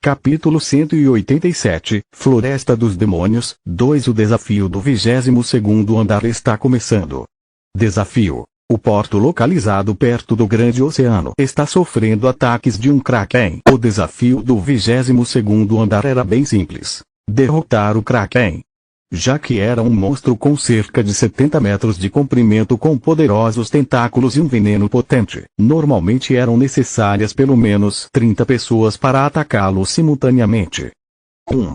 Capítulo 187, Floresta dos Demônios, 2. O desafio do 22º andar está começando. Desafio. O porto localizado perto do Grande Oceano está sofrendo ataques de um Kraken. O desafio do 22º andar era bem simples. Derrotar o Kraken. Já que era um monstro com cerca de 70 metros de comprimento com poderosos tentáculos e um veneno potente, normalmente eram necessárias pelo menos 30 pessoas para atacá-lo simultaneamente. 1.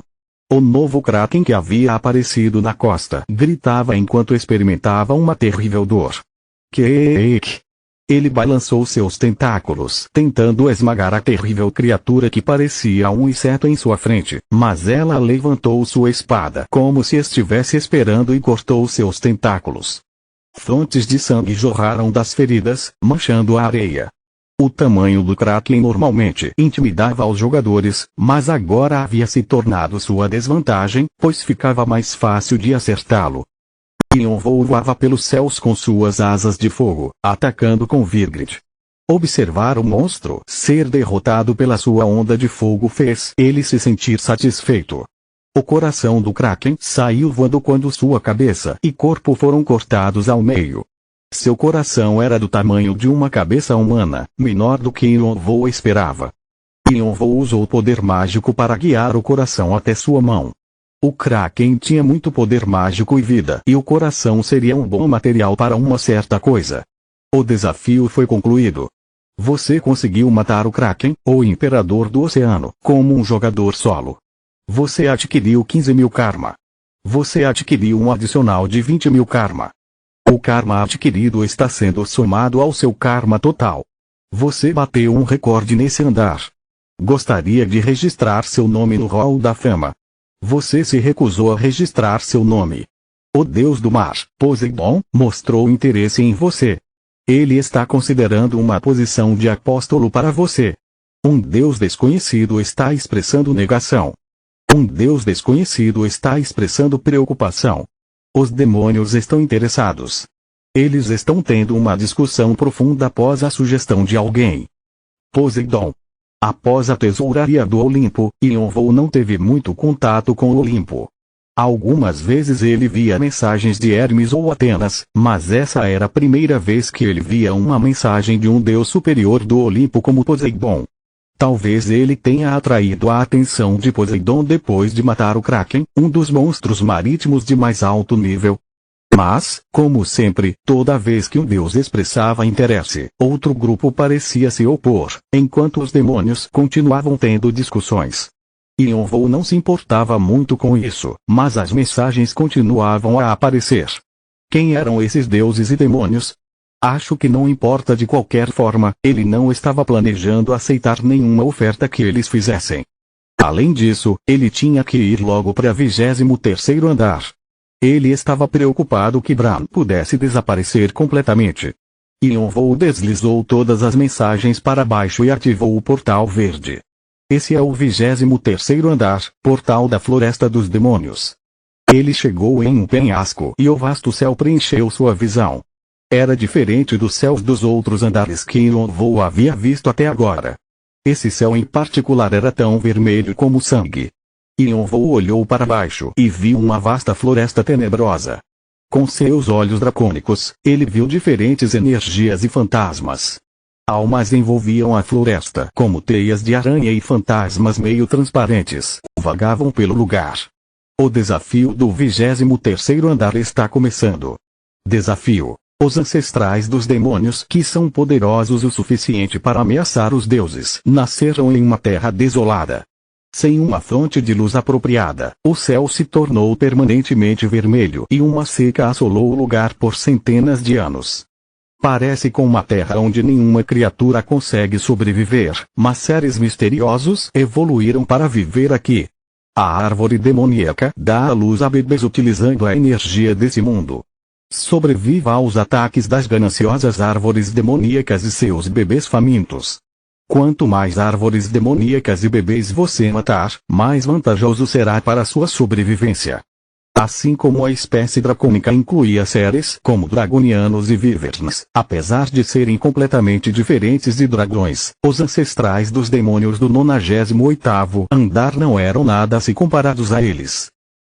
O novo Kraken que havia aparecido na costa gritava enquanto experimentava uma terrível dor. Queek! Ele balançou seus tentáculos, tentando esmagar a terrível criatura que parecia um inseto em sua frente, mas ela levantou sua espada como se estivesse esperando e cortou seus tentáculos. Fontes de sangue jorraram das feridas, manchando a areia. O tamanho do Kraken normalmente intimidava os jogadores, mas agora havia se tornado sua desvantagem, pois ficava mais fácil de acertá-lo. Ion voava pelos céus com suas asas de fogo, atacando com Vigrid. Observar o monstro ser derrotado pela sua onda de fogo fez ele se sentir satisfeito. O coração do Kraken saiu voando quando sua cabeça e corpo foram cortados ao meio. Seu coração era do tamanho de uma cabeça humana, menor do que Ion Vo esperava. Ion Vo usou o poder mágico para guiar o coração até sua mão. O Kraken tinha muito poder mágico e vida, e o coração seria um bom material para uma certa coisa. O desafio foi concluído. Você conseguiu matar o Kraken, o Imperador do Oceano, como um jogador solo. Você adquiriu 15.000 karma. Você adquiriu um adicional de 20.000 karma. O karma adquirido está sendo somado ao seu karma total. Você bateu um recorde nesse andar. Gostaria de registrar seu nome no Hall da Fama. Você se recusou a registrar seu nome. O deus do mar, Poseidon, mostrou interesse em você. Ele está considerando uma posição de apóstolo para você. Um deus desconhecido está expressando negação. Um deus desconhecido está expressando preocupação. Os demônios estão interessados. Eles estão tendo uma discussão profunda após a sugestão de alguém. Poseidon. Após a tesouraria do Olimpo, Ion Vo não teve muito contato com o Olimpo. Algumas vezes ele via mensagens de Hermes ou Atenas, mas essa era a primeira vez que ele via uma mensagem de um deus superior do Olimpo como Poseidon. Talvez ele tenha atraído a atenção de Poseidon depois de matar o Kraken, um dos monstros marítimos de mais alto nível. Mas, como sempre, toda vez que um deus expressava interesse, outro grupo parecia se opor, enquanto os demônios continuavam tendo discussões. Ion Vo não se importava muito com isso, mas as mensagens continuavam a aparecer. Quem eram esses deuses e demônios? Acho que não importa de qualquer forma, ele não estava planejando aceitar nenhuma oferta que eles fizessem. Além disso, ele tinha que ir logo para 23º andar. Ele estava preocupado que Bran pudesse desaparecer completamente. Ion Vo deslizou todas as mensagens para baixo e ativou o portal verde. Esse é o 23º andar, portal da Floresta dos Demônios. Ele chegou em um penhasco e o vasto céu preencheu sua visão. Era diferente dos céus dos outros andares que Ion Vo havia visto até agora. Esse céu em particular era tão vermelho como sangue. Ion Vo olhou para baixo e viu uma vasta floresta tenebrosa. Com seus olhos dracônicos, ele viu diferentes energias e fantasmas. Almas envolviam a floresta como teias de aranha e fantasmas meio transparentes vagavam pelo lugar. O desafio do 23º andar está começando. Desafio. Os ancestrais dos demônios que são poderosos o suficiente para ameaçar os deuses nasceram em uma terra desolada. Sem uma fonte de luz apropriada, o céu se tornou permanentemente vermelho e uma seca assolou o lugar por centenas de anos. Parece com uma terra onde nenhuma criatura consegue sobreviver, mas seres misteriosos evoluíram para viver aqui. A árvore demoníaca dá à luz a bebês utilizando a energia desse mundo. Sobreviva aos ataques das gananciosas árvores demoníacas e seus bebês famintos. Quanto mais árvores demoníacas e bebês você matar, mais vantajoso será para sua sobrevivência. Assim como a espécie dracônica incluía seres como dragonianos e wyverns, apesar de serem completamente diferentes de dragões, os ancestrais dos demônios do 98º andar não eram nada se comparados a eles.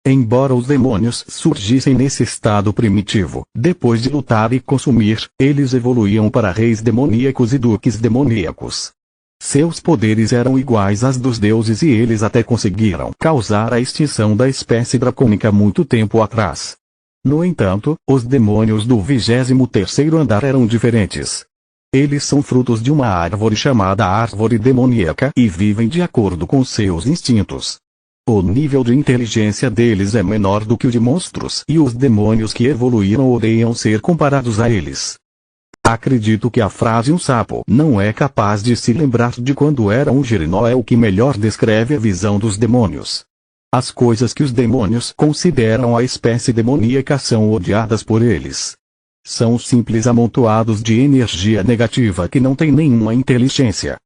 Embora os demônios surgissem nesse estado primitivo, depois de lutar e consumir, eles evoluíam para reis demoníacos e duques demoníacos. Seus poderes eram iguais aos dos deuses e eles até conseguiram causar a extinção da espécie dracônica muito tempo atrás. No entanto, os demônios do 23º andar eram diferentes. Eles são frutos de uma árvore chamada árvore demoníaca e vivem de acordo com seus instintos. O nível de inteligência deles é menor do que o de monstros e os demônios que evoluíram odeiam ser comparados a eles. Acredito que a frase "um sapo não é capaz de se lembrar de quando era um girinó" é o que melhor descreve a visão dos demônios. As coisas que os demônios consideram a espécie demoníaca são odiadas por eles. São simples amontoados de energia negativa que não têm nenhuma inteligência.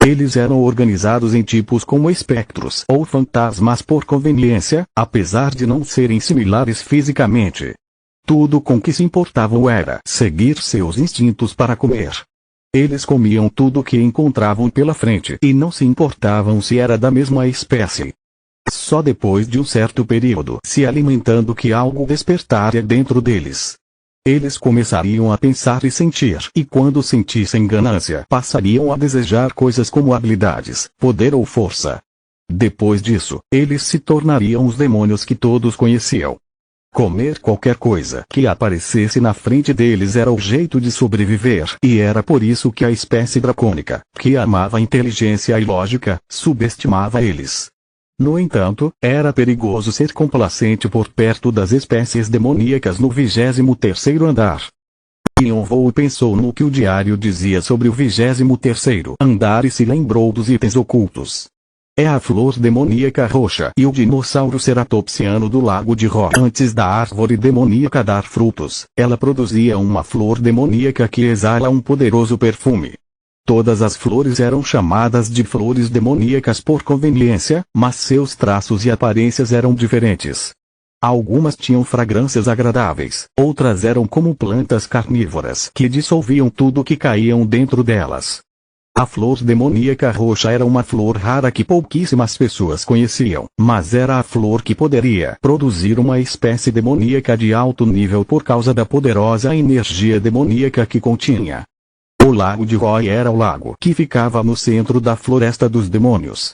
Eles eram organizados em tipos como espectros ou fantasmas por conveniência, apesar de não serem similares fisicamente. Tudo com que se importavam era seguir seus instintos para comer. Eles comiam tudo o que encontravam pela frente e não se importavam se era da mesma espécie. Só depois de um certo período se alimentando que algo despertaria dentro deles. Eles começariam a pensar e sentir, e quando sentissem ganância passariam a desejar coisas como habilidades, poder ou força. Depois disso, eles se tornariam os demônios que todos conheciam. Comer qualquer coisa que aparecesse na frente deles era o jeito de sobreviver, e era por isso que a espécie dracônica, que amava a inteligência e lógica, subestimava eles. No entanto, era perigoso ser complacente por perto das espécies demoníacas no 23º andar. Yonvou pensou no que o diário dizia sobre o 23º andar e se lembrou dos itens ocultos. É a flor demoníaca roxa e o dinossauro ceratopsiano do lago de Ro. Antes da árvore demoníaca dar frutos, ela produzia uma flor demoníaca que exala um poderoso perfume. Todas as flores eram chamadas de flores demoníacas por conveniência, mas seus traços e aparências eram diferentes. Algumas tinham fragrâncias agradáveis, outras eram como plantas carnívoras que dissolviam tudo que caíam dentro delas. A flor demoníaca roxa era uma flor rara que pouquíssimas pessoas conheciam, mas era a flor que poderia produzir uma espécie demoníaca de alto nível por causa da poderosa energia demoníaca que continha. O lago de Roy era o lago que ficava no centro da floresta dos demônios.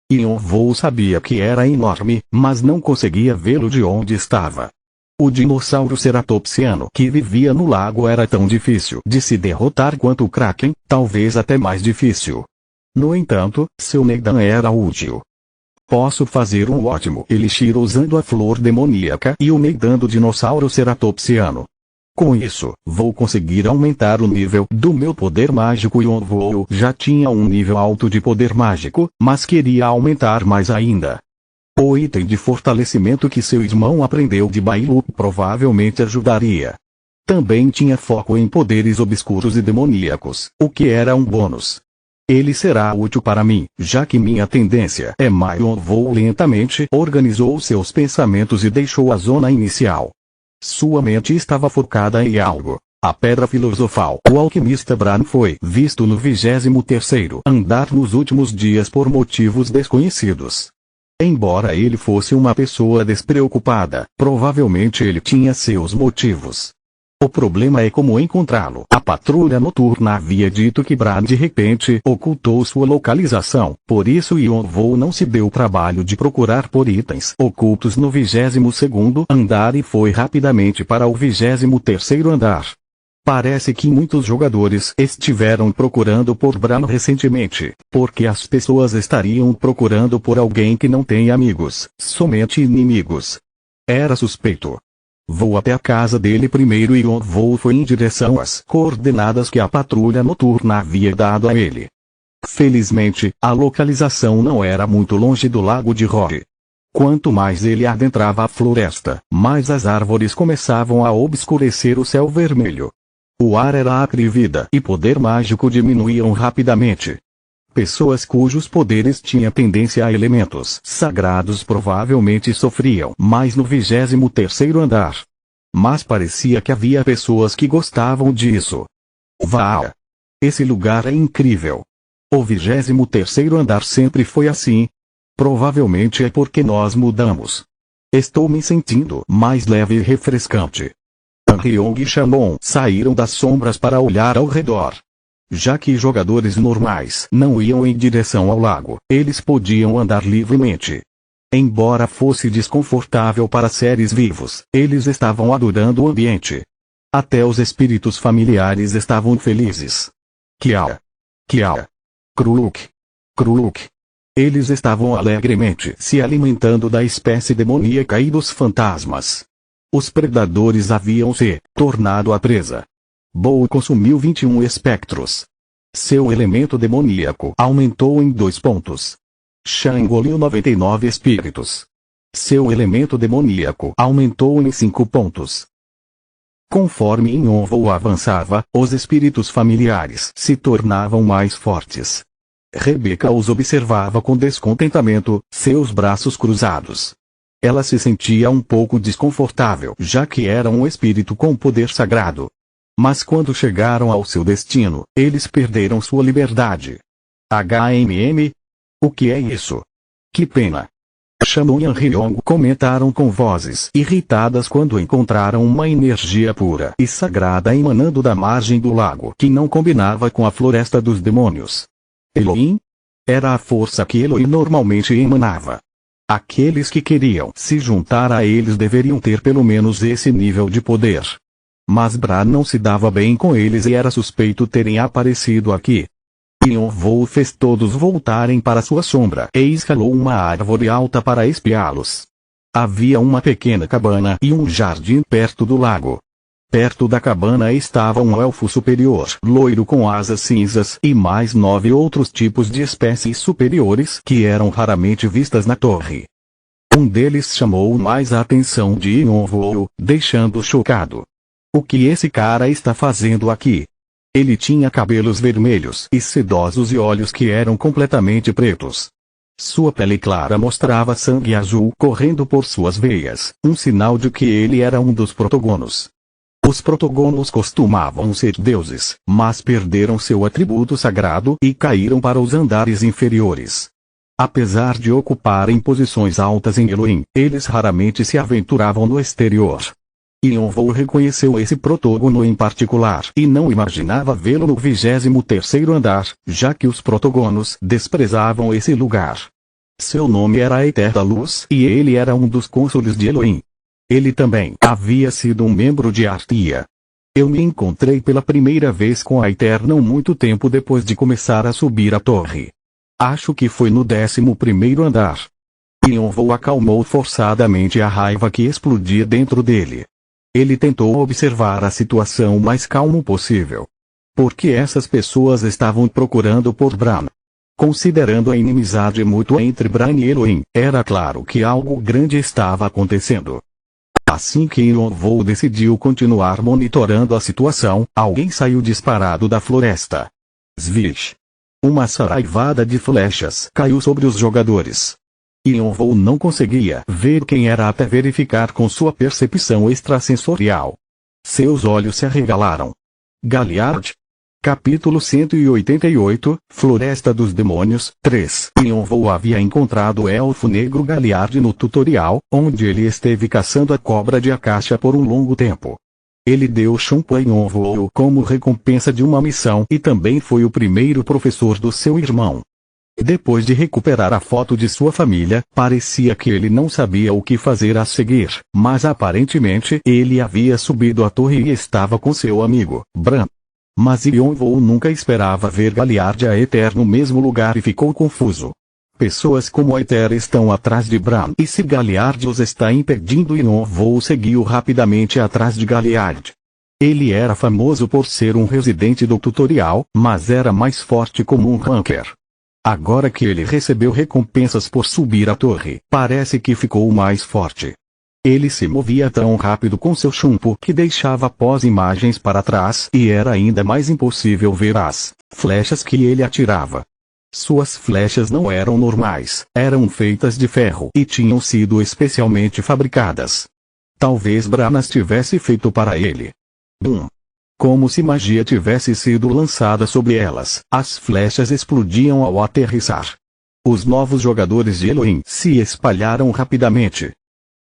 Yonvou sabia que era enorme, mas não conseguia vê-lo de onde estava. O dinossauro ceratopsiano que vivia no lago era tão difícil de se derrotar quanto o Kraken, talvez até mais difícil. No entanto, seu Nedan era útil. Posso fazer um ótimo elixir usando a flor demoníaca e o Nedan do dinossauro ceratopsiano. Com isso, vou conseguir aumentar o nível do meu poder mágico. Yonvou já tinha um nível alto de poder mágico, mas queria aumentar mais ainda. O item de fortalecimento que seu irmão aprendeu de Bailu provavelmente ajudaria. Também tinha foco em poderes obscuros e demoníacos, o que era um bônus. Ele será útil para mim, já que minha tendência é má. Yonvou lentamente organizou seus pensamentos e deixou a zona inicial. Sua mente estava focada em algo. A pedra filosofal. O alquimista Bran foi visto no 23º andar nos últimos dias por motivos desconhecidos. Embora ele fosse uma pessoa despreocupada, provavelmente ele tinha seus motivos. O problema é como encontrá-lo. A patrulha noturna havia dito que Bran de repente ocultou sua localização, por isso Yonvou não se deu o trabalho de procurar por itens ocultos no 22º andar e foi rapidamente para o 23º andar. Parece que muitos jogadores estiveram procurando por Bran recentemente, porque as pessoas estariam procurando por alguém que não tem amigos, somente inimigos. Era suspeito. Vou até a casa dele primeiro e Yonvou foi em direção às coordenadas que a patrulha noturna havia dado a ele. Felizmente, a localização não era muito longe do lago de Rory. Quanto mais ele adentrava a floresta, mais as árvores começavam a obscurecer o céu vermelho. O ar era acre e vida e poder mágico diminuíam rapidamente. Pessoas cujos poderes tinham tendência a elementos sagrados provavelmente sofriam mais no 23º andar. Mas parecia que havia pessoas que gostavam disso. Vá! Esse lugar é incrível. O 23º andar sempre foi assim. Provavelmente é porque nós mudamos. Estou me sentindo mais leve e refrescante. Ryong e Shalom saíram das sombras para olhar ao redor. Já que jogadores normais não iam em direção ao lago, eles podiam andar livremente. Embora fosse desconfortável para seres vivos, eles estavam adorando o ambiente. Até os espíritos familiares estavam felizes. Kia! Kia! Kruk! Kruk! Eles estavam alegremente se alimentando da espécie demoníaca e dos fantasmas. Os predadores haviam se tornado a presa. Bo consumiu 21 espectros. Seu elemento demoníaco aumentou em 2 pontos. Shan engoliu 99 espíritos. Seu elemento demoníaco aumentou em 5 pontos. Conforme Yonvo avançava, os espíritos familiares se tornavam mais fortes. Rebecca os observava com descontentamento, seus braços cruzados. Ela se sentia um pouco desconfortável, já que era um espírito com poder sagrado. Mas quando chegaram ao seu destino, eles perderam sua liberdade. O que é isso? Que pena! Shalom e Ryong comentaram com vozes irritadas quando encontraram uma energia pura e sagrada emanando da margem do lago que não combinava com a floresta dos demônios. Elohim? Era a força que Elohim normalmente emanava. Aqueles que queriam se juntar a eles deveriam ter pelo menos esse nível de poder. Mas Bra não se dava bem com eles e era suspeito terem aparecido aqui. Yonvo fez todos voltarem para sua sombra e escalou uma árvore alta para espiá-los. Havia uma pequena cabana e um jardim perto do lago. Perto da cabana estava um elfo superior, loiro com asas cinzas e mais 9 outros tipos de espécies superiores que eram raramente vistas na torre. Um deles chamou mais a atenção de Yonvo, deixando-o chocado. O que esse cara está fazendo aqui? Ele tinha cabelos vermelhos e sedosos e olhos que eram completamente pretos. Sua pele clara mostrava sangue azul correndo por suas veias, um sinal de que ele era um dos protogonos. Os protogonos costumavam ser deuses, mas perderam seu atributo sagrado e caíram para os andares inferiores. Apesar de ocuparem posições altas em Elohim, eles raramente se aventuravam no exterior. Yonvo reconheceu esse protogono em particular e não imaginava vê-lo no 23º andar, já que os protogonos desprezavam esse lugar. Seu nome era Eterna Luz e ele era um dos cônsules de Elohim. Ele também havia sido um membro de Artia. Eu me encontrei pela primeira vez com a Eterna muito tempo depois de começar a subir a torre. Acho que foi no 11º andar. Yonvo acalmou forçadamente a raiva que explodia dentro dele. Ele tentou observar a situação o mais calmo possível. Por que essas pessoas estavam procurando por Bran? Considerando a inimizade mútua entre Bran e Elohim, era claro que algo grande estava acontecendo. Assim que Yonvo decidiu continuar monitorando a situação, alguém saiu disparado da floresta. Svish! Uma saraivada de flechas caiu sobre os jogadores. Yonvo não conseguia ver quem era até verificar com sua percepção extrasensorial. Seus olhos se arregalaram. Galliard? Capítulo 188, Floresta dos Demônios, 3. Yonvo havia encontrado o elfo negro Galliard no tutorial, onde ele esteve caçando a cobra de Akasha por um longo tempo. Ele deu Shunpo a Yonvo como recompensa de uma missão e também foi o primeiro professor do seu irmão. Depois de recuperar a foto de sua família, parecia que ele não sabia o que fazer a seguir, mas aparentemente ele havia subido a torre e estava com seu amigo, Bran. Mas Yonvo nunca esperava ver Galliard a Aether no mesmo lugar e ficou confuso. Pessoas como Aether estão atrás de Bran e se Galliard os está impedindo Yonvo seguiu rapidamente atrás de Galliard. Ele era famoso por ser um residente do tutorial, mas era mais forte como um ranker. Agora que ele recebeu recompensas por subir a torre, parece que ficou mais forte. Ele se movia tão rápido com seu chumpo que deixava pós-imagens para trás e era ainda mais impossível ver as flechas que ele atirava. Suas flechas não eram normais, eram feitas de ferro e tinham sido especialmente fabricadas. Talvez Branas tivesse feito para ele. Bum! Como se magia tivesse sido lançada sobre elas, as flechas explodiam ao aterrissar. Os novos jogadores de Elohim se espalharam rapidamente.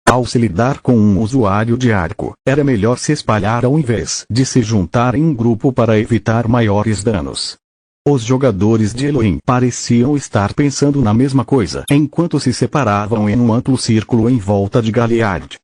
Ao se lidar com um usuário de arco, era melhor se espalhar ao invés de se juntar em um grupo para evitar maiores danos. Os jogadores de Elohim pareciam estar pensando na mesma coisa enquanto se separavam em um amplo círculo em volta de Galliard.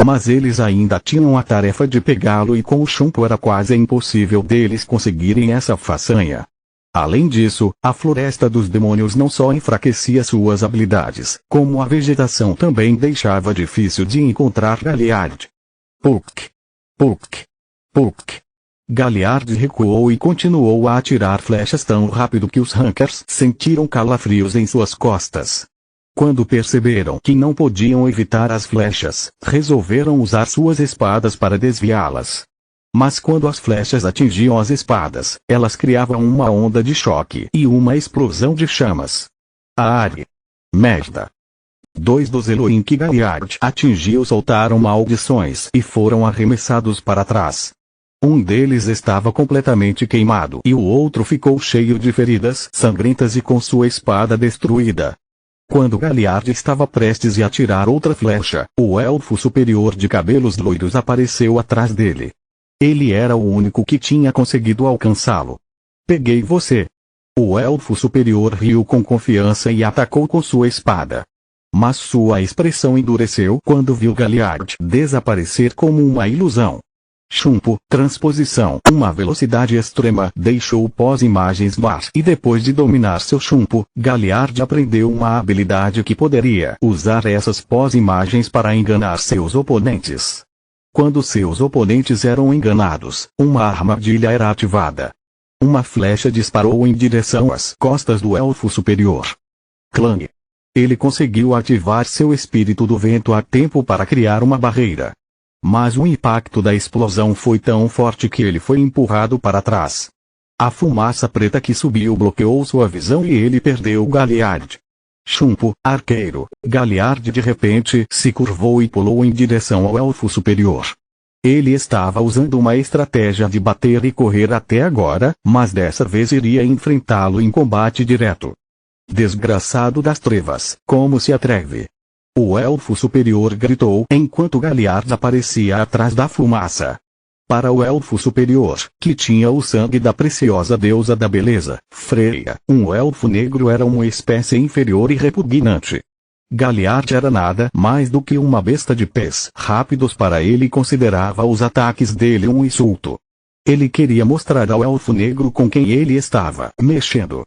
Mas eles ainda tinham a tarefa de pegá-lo e com o chumbo era quase impossível deles conseguirem essa façanha. Além disso, a Floresta dos Demônios não só enfraquecia suas habilidades, como a vegetação também deixava difícil de encontrar Galliard. Puk! Puk! Puk! Galliard recuou e continuou a atirar flechas tão rápido que os Rankers sentiram calafrios em suas costas. Quando perceberam que não podiam evitar as flechas, resolveram usar suas espadas para desviá-las. Mas quando as flechas atingiam as espadas, elas criavam uma onda de choque e uma explosão de chamas. Ari! Merda! Dois dos Elohim que Galliard atingiu soltaram maldições e foram arremessados para trás. Um deles estava completamente queimado e o outro ficou cheio de feridas sangrentas e com sua espada destruída. Quando Galliard estava prestes a atirar outra flecha, o elfo superior de cabelos loiros apareceu atrás dele. Ele era o único que tinha conseguido alcançá-lo. Peguei você. O elfo superior riu com confiança e atacou com sua espada. Mas sua expressão endureceu quando viu Galliard desaparecer como uma ilusão. Chumbo, transposição, uma velocidade extrema, deixou pós-imagens bar e depois de dominar seu chumbo, Galliard aprendeu uma habilidade que poderia usar essas pós-imagens para enganar seus oponentes. Quando seus oponentes eram enganados, uma armadilha era ativada. Uma flecha disparou em direção às costas do elfo superior. Clang! Ele conseguiu ativar seu espírito do vento a tempo para criar uma barreira. Mas o impacto da explosão foi tão forte que ele foi empurrado para trás. A fumaça preta que subiu bloqueou sua visão e ele perdeu Galliard. Chumbo, arqueiro, Galliard de repente se curvou e pulou em direção ao elfo superior. Ele estava usando uma estratégia de bater e correr até agora, mas dessa vez iria enfrentá-lo em combate direto. Desgraçado das trevas, como se atreve? O elfo superior gritou enquanto Galliard aparecia atrás da fumaça. Para o elfo superior, que tinha o sangue da preciosa deusa da beleza, Freya, um elfo negro era uma espécie inferior e repugnante. Galliard era nada mais do que uma besta de pés rápidos para ele e considerava os ataques dele um insulto. Ele queria mostrar ao elfo negro com quem ele estava mexendo.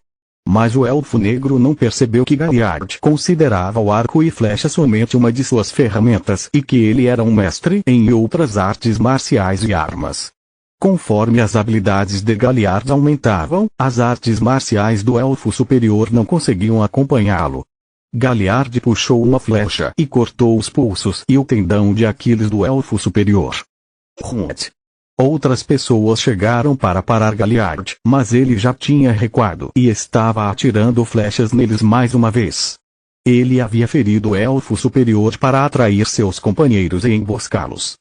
Mas o elfo negro não percebeu que Galliard considerava o arco e flecha somente uma de suas ferramentas e que ele era um mestre em outras artes marciais e armas. Conforme as habilidades de Galliard aumentavam, as artes marciais do elfo superior não conseguiam acompanhá-lo. Galliard puxou uma flecha e cortou os pulsos e o tendão de Aquiles do elfo superior. Runt! Outras pessoas chegaram para parar Galliard, mas ele já tinha recuado e estava atirando flechas neles mais uma vez. Ele havia ferido o elfo superior para atrair seus companheiros e emboscá-los.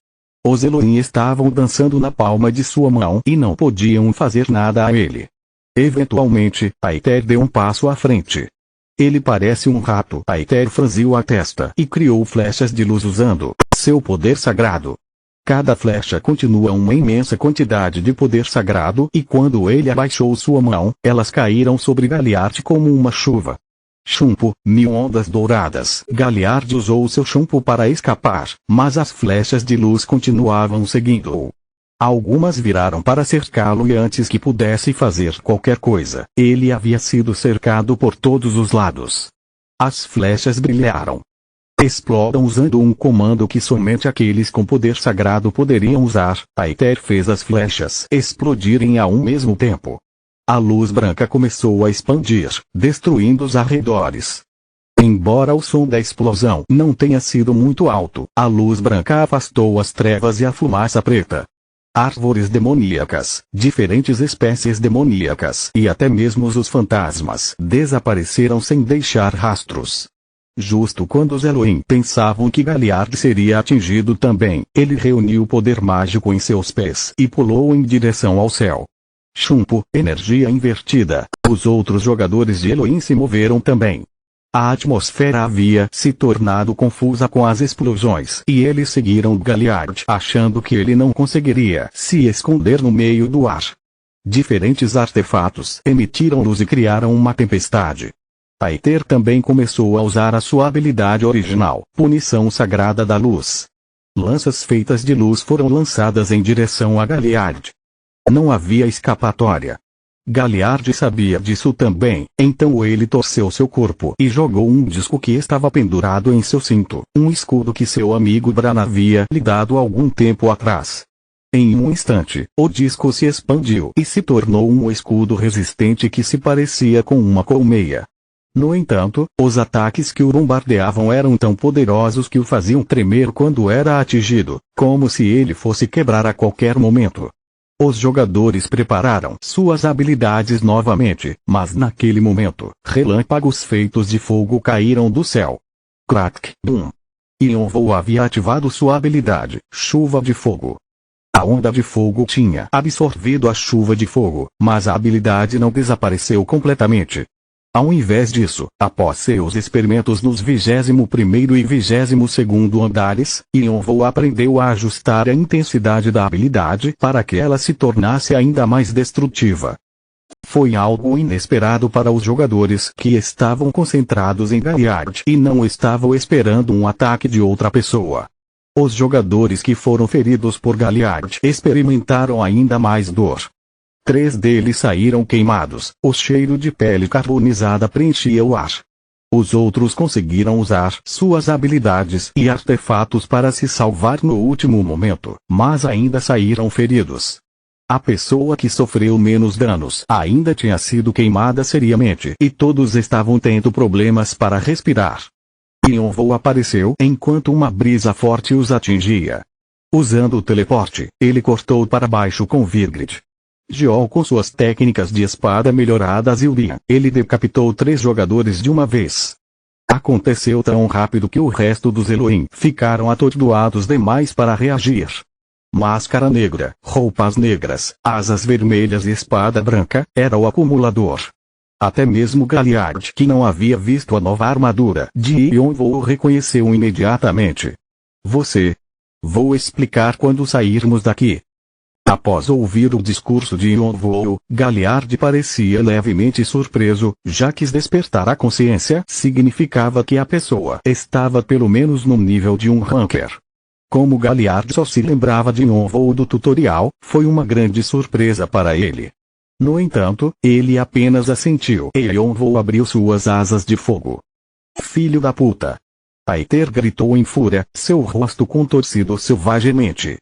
Os Elohim estavam dançando na palma de sua mão e não podiam fazer nada a ele. Eventualmente, Aether deu um passo à frente. Ele parece um rato. Aether franziu a testa e criou flechas de luz usando seu poder sagrado. Cada flecha continua uma imensa quantidade de poder sagrado e quando ele abaixou sua mão, elas caíram sobre Galliard como uma chuva. Chumbo, 1000 ondas douradas. Galliard usou seu chumbo para escapar, mas as flechas de luz continuavam seguindo-o. Algumas viraram para cercá-lo e antes que pudesse fazer qualquer coisa, ele havia sido cercado por todos os lados. As flechas brilharam. Explodam usando um comando que somente aqueles com poder sagrado poderiam usar. Aether fez as flechas explodirem ao mesmo tempo. A luz branca começou a expandir, destruindo os arredores. Embora o som da explosão não tenha sido muito alto, a luz branca afastou as trevas e a fumaça preta. árvores demoníacas, diferentes espécies demoníacas e até mesmo os fantasmas desapareceram sem deixar rastros. Justo quando os Elohim pensavam que Galliard seria atingido também, ele reuniu o poder mágico em seus pés e pulou em direção ao céu. Chumpo, energia invertida. Os outros jogadores de Elohim se moveram também. A atmosfera havia se tornado confusa com as explosões e eles seguiram Galliard achando que ele não conseguiria se esconder no meio do ar. Diferentes artefatos emitiram luz e criaram uma tempestade. Aether também começou a usar a sua habilidade original, Punição Sagrada da Luz. Lanças feitas de luz foram lançadas em direção a Galliard. Não havia escapatória. Galliard sabia disso também, então ele torceu seu corpo e jogou um disco que estava pendurado em seu cinto, um escudo que seu amigo Bran havia lhe dado algum tempo atrás. Em um instante, o disco se expandiu e se tornou um escudo resistente que se parecia com uma colmeia. No entanto, os ataques que o bombardeavam eram tão poderosos que o faziam tremer quando era atingido, como se ele fosse quebrar a qualquer momento. Os jogadores prepararam suas habilidades novamente, mas naquele momento, relâmpagos feitos de fogo caíram do céu. Crack, boom! Ionvo havia ativado sua habilidade, Chuva de Fogo. A onda de fogo tinha absorvido a chuva de fogo, mas a habilidade não desapareceu completamente. Ao invés disso, após seus experimentos nos 21º e 22º andares, Ionvo aprendeu a ajustar a intensidade da habilidade para que ela se tornasse ainda mais destrutiva. Foi algo inesperado para os jogadores que estavam concentrados em Galliard e não estavam esperando um ataque de outra pessoa. Os jogadores que foram feridos por Galliard experimentaram ainda mais dor. 3 deles saíram queimados, o cheiro de pele carbonizada preenchia o ar. Os outros conseguiram usar suas habilidades e artefatos para se salvar no último momento, mas ainda saíram feridos. A pessoa que sofreu menos danos ainda tinha sido queimada seriamente e todos estavam tendo problemas para respirar. Ionvo apareceu enquanto uma brisa forte os atingia. Usando o teleporte, ele cortou para baixo com Vigrid. Geol com suas técnicas de espada melhoradas e Urian, ele decapitou 3 jogadores de uma vez. Aconteceu tão rápido que o resto dos Elohim ficaram atordoados demais para reagir. Máscara negra, roupas negras, asas vermelhas e espada branca, era o acumulador. Até mesmo Galliard, que não havia visto a nova armadura de Ionvo, o reconheceu imediatamente. Vou explicar quando sairmos daqui. Após ouvir o discurso de Ionvo, Galliard parecia levemente surpreso, já que despertar a consciência significava que a pessoa estava pelo menos no nível de um ranker. Como Galliard só se lembrava de Ionvo do tutorial, foi uma grande surpresa para ele. No entanto, ele apenas assentiu e Ionvo abriu suas asas de fogo. Filho da puta! Aether gritou em fúria, seu rosto contorcido selvagemente.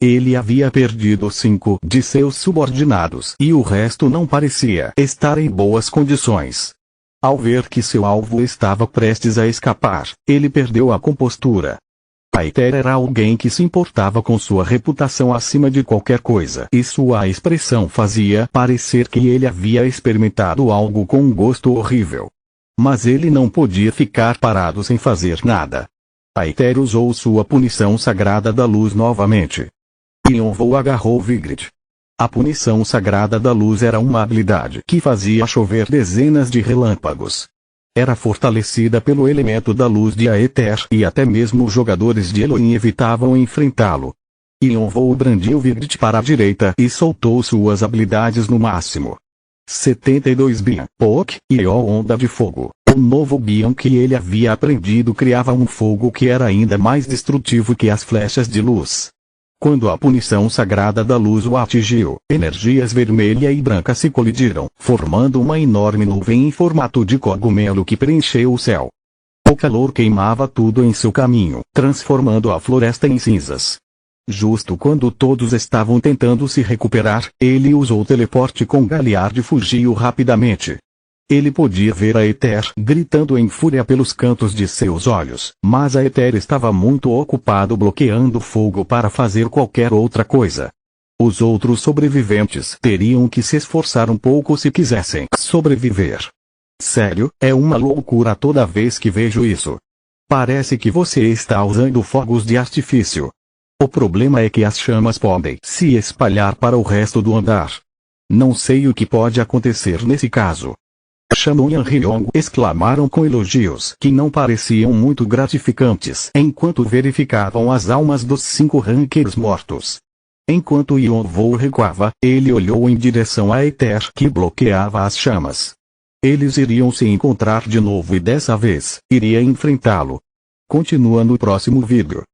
Ele havia perdido 5 de seus subordinados e o resto não parecia estar em boas condições. Ao ver que seu alvo estava prestes a escapar, ele perdeu a compostura. Aether era alguém que se importava com sua reputação acima de qualquer coisa e sua expressão fazia parecer que ele havia experimentado algo com um gosto horrível. Mas ele não podia ficar parado sem fazer nada. Aether usou sua punição sagrada da luz novamente. Ionvo agarrou Vigrid. A punição sagrada da luz era uma habilidade que fazia chover dezenas de relâmpagos. Era fortalecida pelo elemento da luz de Aether e até mesmo os jogadores de Elohim evitavam enfrentá-lo. Ionvo brandiu Vigrid para a direita e soltou suas habilidades no máximo. 72 Bian, Pok, e Onda de Fogo. O novo Bian que ele havia aprendido criava um fogo que era ainda mais destrutivo que as flechas de luz. Quando a punição sagrada da luz o atingiu, energias vermelha e branca se colidiram, formando uma enorme nuvem em formato de cogumelo que preencheu o céu. O calor queimava tudo em seu caminho, transformando a floresta em cinzas. Justo quando todos estavam tentando se recuperar, ele usou o teleporte com Galliard e fugiu rapidamente. Ele podia ver Aether gritando em fúria pelos cantos de seus olhos, mas Aether estava muito ocupado bloqueando fogo para fazer qualquer outra coisa. Os outros sobreviventes teriam que se esforçar um pouco se quisessem sobreviver. Sério, é uma loucura toda vez que vejo isso. Parece que você está usando fogos de artifício. O problema é que as chamas podem se espalhar para o resto do andar. Não sei o que pode acontecer nesse caso. Shannon e Ryong exclamaram com elogios que não pareciam muito gratificantes enquanto verificavam as almas dos 5 rankers mortos. Enquanto Yonvou recuava, ele olhou em direção a Ether que bloqueava as chamas. Eles iriam se encontrar de novo e dessa vez, iria enfrentá-lo. Continua no próximo vídeo.